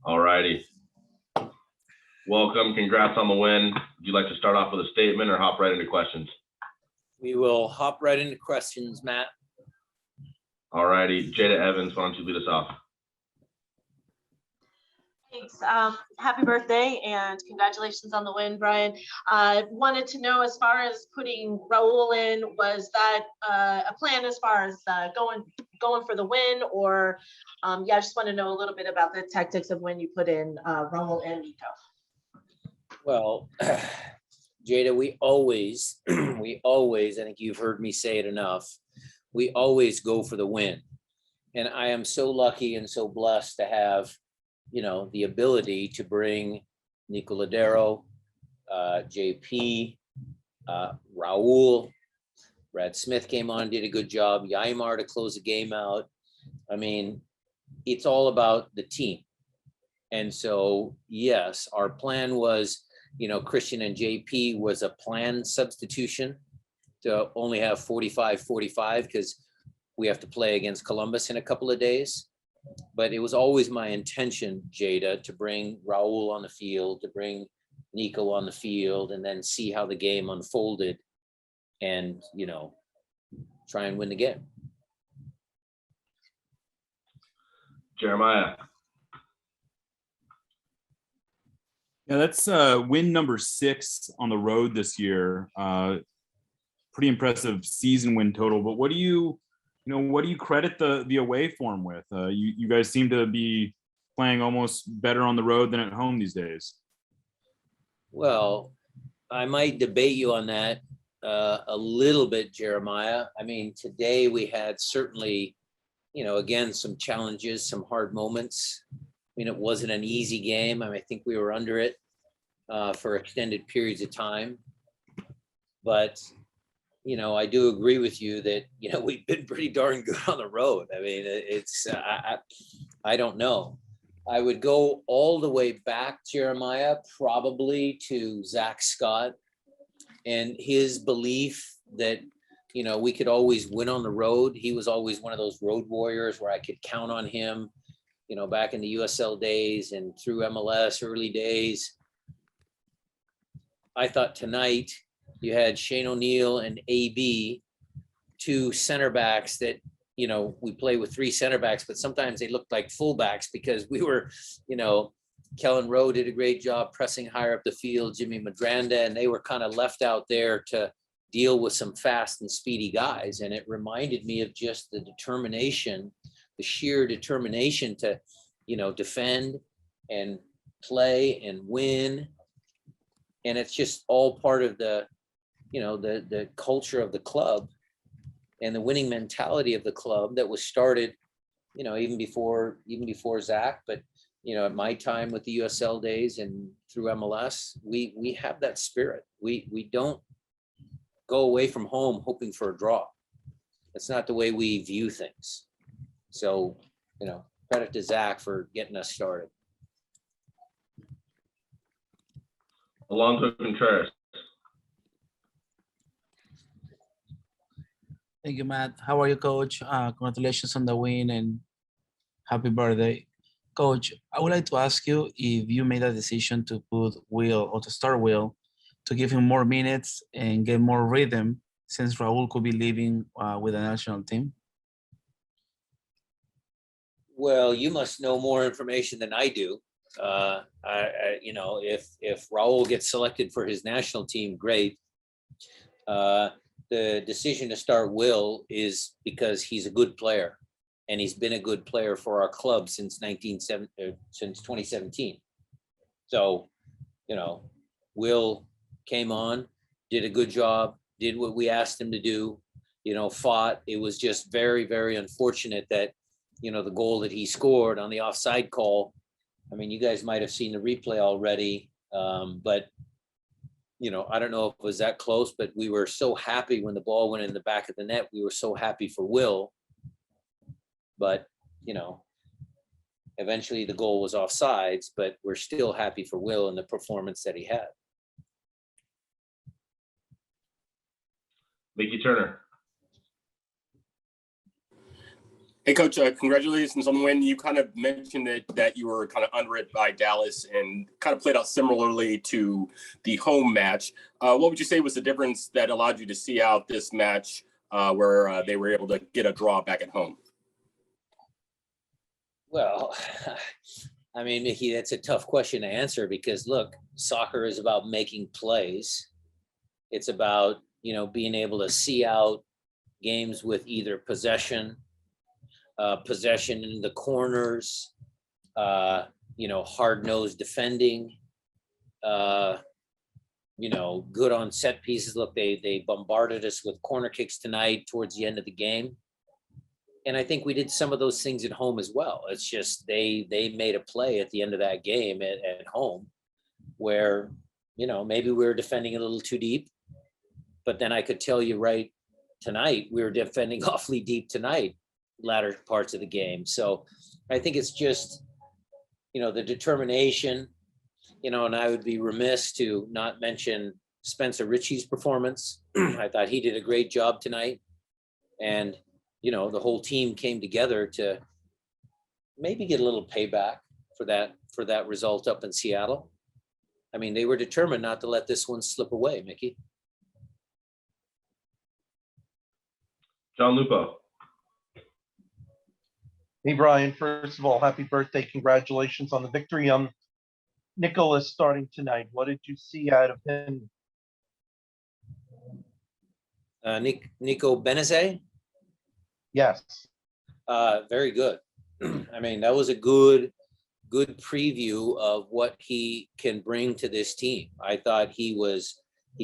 All righty. Welcome. Congrats on the win. Would you like to start off with a statement or hop right into questions? We will hop right into questions, Matt. All righty. Jada Evans, why don't you lead us off? Thanks. Happy birthday and congratulations on the win, Brian. Wanted to know, as far as putting Raul in, was that a plan as far as going for the win, or yeah, I just want to know a little bit about the tactics of when you put in Raul and Nico. Well, Jada, we always, I think you've heard me say it enough, we always go for the win. And I am so lucky and so blessed to have, you know, the ability to bring Nico Ladero, JP, Raul, Brad Smith came on, did a good job, Yaimar to close the game out. I mean, it's all about the team. And so, yes, our plan was, you know, Christian and JP was a planned substitution to only have 45-45 because we have to play against Columbus in a couple of days. But it was always my intention, Jada, to bring Raul on the field, to bring Nico on the field, and then see how the game unfolded and, you know, try and win the game. Jeremiah. Yeah, that's win number 6 on the road this year. Pretty impressive season win total. But what do you credit the away form with? You guys seem to be playing almost better on the road than at home these days. Well, I might debate you on that a little bit, Jeremiah. I mean, today we had certainly, you know, again, some challenges, some hard moments. I mean, it wasn't an easy game. I mean, I think we were under it for extended periods of time. But, you know, I do agree with you that, you know, we've been pretty darn good on the road. I mean, it's, I don't know. I would go all the way back, Jeremiah, probably to Zach Scott and his belief that, you know, we could always win on the road. He was always one of those road warriors where I could count on him, you know, back in the USL days and through MLS early days. I thought tonight you had Shane O'Neill and AB, 2 center backs that, you know, we play with 3 center backs, but sometimes they looked like fullbacks because we were, you know, Kellen Rowe did a great job pressing higher up the field, Jimmy Madranda, and they were kind of left out there to deal with some fast and speedy guys. And it reminded me of just the determination, the sheer determination to, you know, defend and play and win. And it's just all part of the, you know, the culture of the club and the winning mentality of the club that was started, you know, even before Zach, but, you know, at my time with the USL days and through MLS, we have that spirit. We don't go away from home hoping for a draw. That's not the way we view things. So, you know, credit to Zach for getting us started. Alonso Contreras. Thank you, Matt. How are you, Coach? Congratulations on the win and happy birthday. Coach, I would like to ask you if you made a decision to put Will or to start Will to give him more minutes and get more rhythm since Raul could be leaving with the national team. Well, you must know more information than I do. You know, if Raul gets selected for his national team, great. The decision to start Will is because he's a good player, and he's been a good player for our club since 2017. So, you know, Will came on, did a good job, did what we asked him to do, you know, fought. It was just very, very unfortunate that, you know, the goal that he scored on the offside call, I mean, you guys might have seen the replay already, but, you know, I don't know if it was that close, but we were so happy when the ball went in the back of the net. We were so happy for Will. But, you know, eventually the goal was offsides, but we're still happy for Will and the performance that he had. Mickey Turner. Hey, Coach, congratulations on the win. You kind of mentioned that you were kind of under it by Dallas and kind of played out similarly to the home match. What would you say was the difference that allowed you to see out this match where they were able to get a draw back at home? Well, I mean, Mickey, that's a tough question to answer because look, soccer is about making plays. It's about, being able to see out games with either possession in the corners, hard-nosed defending, good on set pieces. Look, they bombarded us with corner kicks tonight towards the end of the game. And I think we did some of those things at home as well. It's just they made a play at the end of that game at home where, maybe we were defending a little too deep. But then I could tell you right tonight, we were defending awfully deep tonight, latter parts of the game. So I think it's just, the determination, and I would be remiss to not mention Spencer Ritchie's performance. I thought he did a great job tonight. And, the whole team came together to maybe get a little payback for that result up in Seattle. I mean, they were determined not to let this one slip away, Mickey. John Lupo. Hey, Brian, first of all, happy birthday. Congratulations on the victory. Nicholas starting tonight. What did you see out of him? Nico Benezet? Yes. Very good. I mean, that was a good preview of what he can bring to this team. I thought he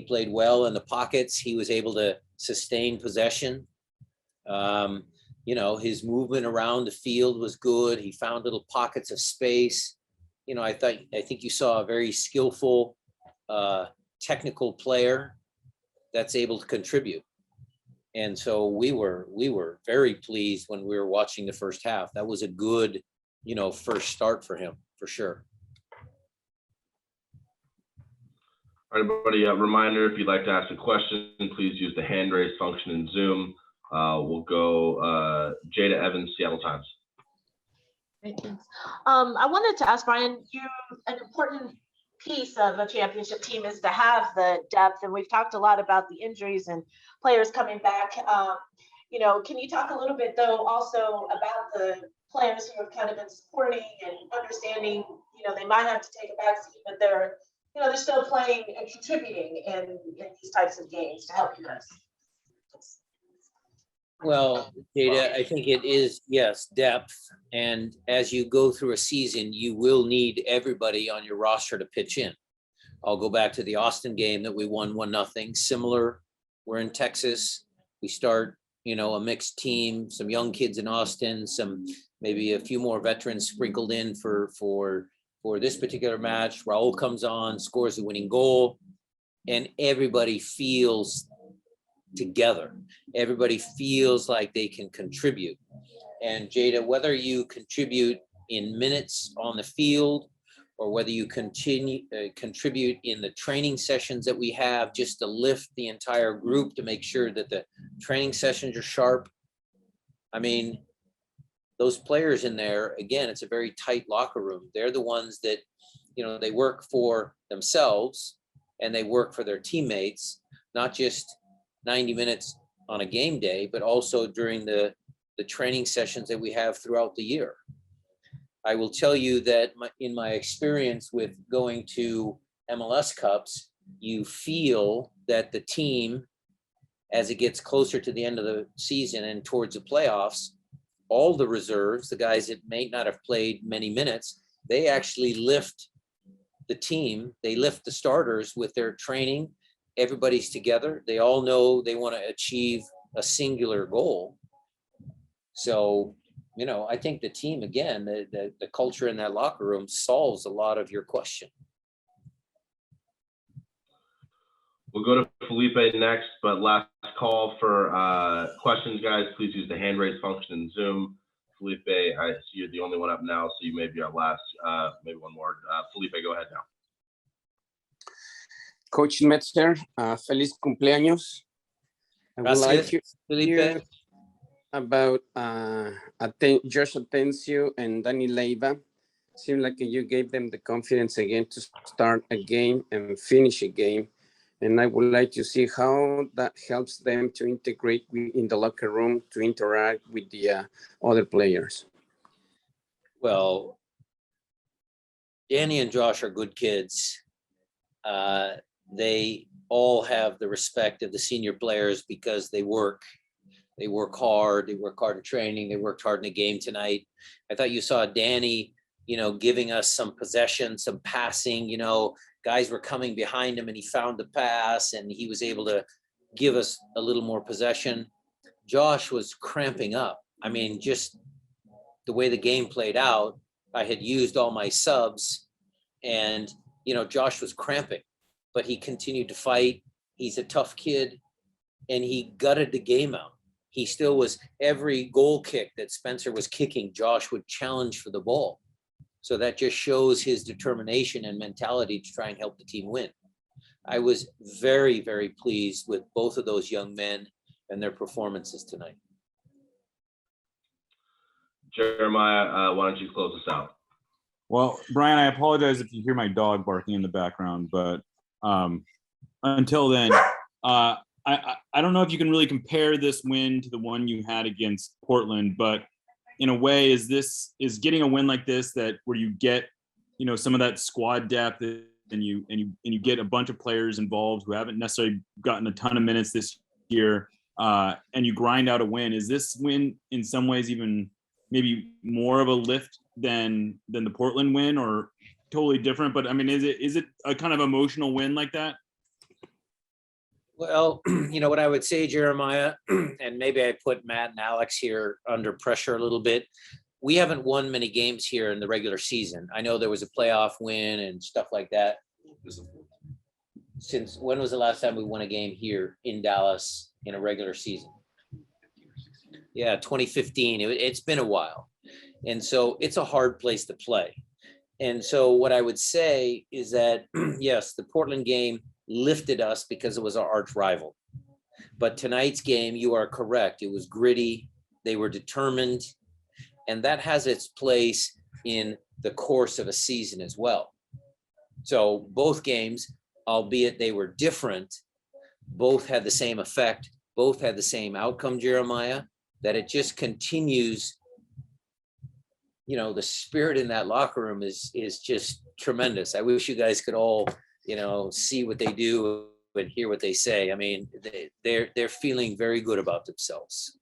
played well in the pockets. He was able to sustain possession. His movement around the field was good. He found little pockets of space. I think you saw a very skillful, technical player that's able to contribute. And so we were very pleased when we were watching the first half. That was a good, first start for him, for sure. All right, everybody, a reminder, if you'd like to ask a question, please use the hand raise function in Zoom. We'll go Jada Evans, Seattle Times. Great, thanks. I wanted to ask Brian, an important piece of a championship team is to have the depth, and we've talked a lot about the injuries and players coming back. Can you talk a little bit though also about the players who have kind of been supporting and understanding, they might have to take a backseat, but they're still playing and contributing in these types of games to help you guys? Well, Jada, I think it is, yes, depth. And as you go through a season, you will need everybody on your roster to pitch in. I'll go back to the Austin game that we won 1-0. Similar, we're in Texas. We start, a mixed team, some young kids in Austin, maybe a few more veterans sprinkled in for this particular match. Raul comes on, scores the winning goal, and everybody feels together. Everybody feels like they can contribute. And Jada, whether you contribute in minutes on the field or whether you contribute in the training sessions that we have just to lift the entire group to make sure that the training sessions are sharp. I mean, those players in there, again, it's a very tight locker room. They're the ones that, they work for themselves and they work for their teammates, not just 90 minutes on a game day, but also during the training sessions that we have throughout the year. I will tell you that in my experience with going to MLS Cups, you feel that the team, as it gets closer to the end of the season and towards the playoffs, all the reserves, the guys that may not have played many minutes, they actually lift the team. They lift the starters with their training. Everybody's together. They all know they want to achieve a singular goal. So, I think the team, again, the culture in that locker room solves a lot of your question. We'll go to Felipe next, but last call for questions, guys. Please use the hand raise function in Zoom. Felipe, I see you're the only one up now, so you may be our last, maybe one more. Felipe, go ahead now. Coach Schmetzer, feliz cumpleaños. Gracias, Felipe. about Josh Atencio and Danny Leiva. Seemed like you gave them the confidence again to start a game and finish a game. And I would like to see how that helps them to integrate in the locker room, to interact with the other players. Well, Danny and Josh are good kids. They all have the respect of the senior players because they work hard. They work hard in training. They worked hard in the game tonight. I thought you saw Danny, giving us some possession, some passing, guys were coming behind him and he found the pass and he was able to give us a little more possession. Josh was cramping up. I mean, just the way the game played out, I had used all my subs and, Josh was cramping, but he continued to fight. He's a tough kid and he gutted the game out. He still was, every goal kick that Spencer was kicking, Josh would challenge for the ball. So that just shows his determination and mentality to try and help the team win. I was very, very pleased with both of those young men and their performances tonight. Jeremiah, why don't you close us out? Well, Brian, I apologize if you hear my dog barking in the background, but until then, I don't know if you can really compare this win to the one you had against Portland, but in a way, is getting a win like this that where you get, some of that squad depth and you get a bunch of players involved who haven't necessarily gotten a ton of minutes this year, and you grind out a win. Is this win in some ways even maybe more of a lift than the Portland win, or totally different? But I mean, is it a kind of emotional win like that? Well, what I would say, Jeremiah, and maybe I put Matt and Alex here under pressure a little bit. We haven't won many games here in the regular season. I know there was a playoff win and stuff like that. Since when was the last time we won a game here in Dallas in a regular season? Yeah, 2015. It's been a while. And so it's a hard place to play. And so what I would say is that, yes, the Portland game lifted us because it was our arch rival. But tonight's game, you are correct. It was gritty. They were determined. And that has its place in the course of a season as well. So both games, albeit they were different, both had the same effect, both had the same outcome, Jeremiah, that it just continues. The spirit in that locker room is just tremendous. I wish you guys could all see what they do and hear what they say. I mean, they're feeling very good about themselves.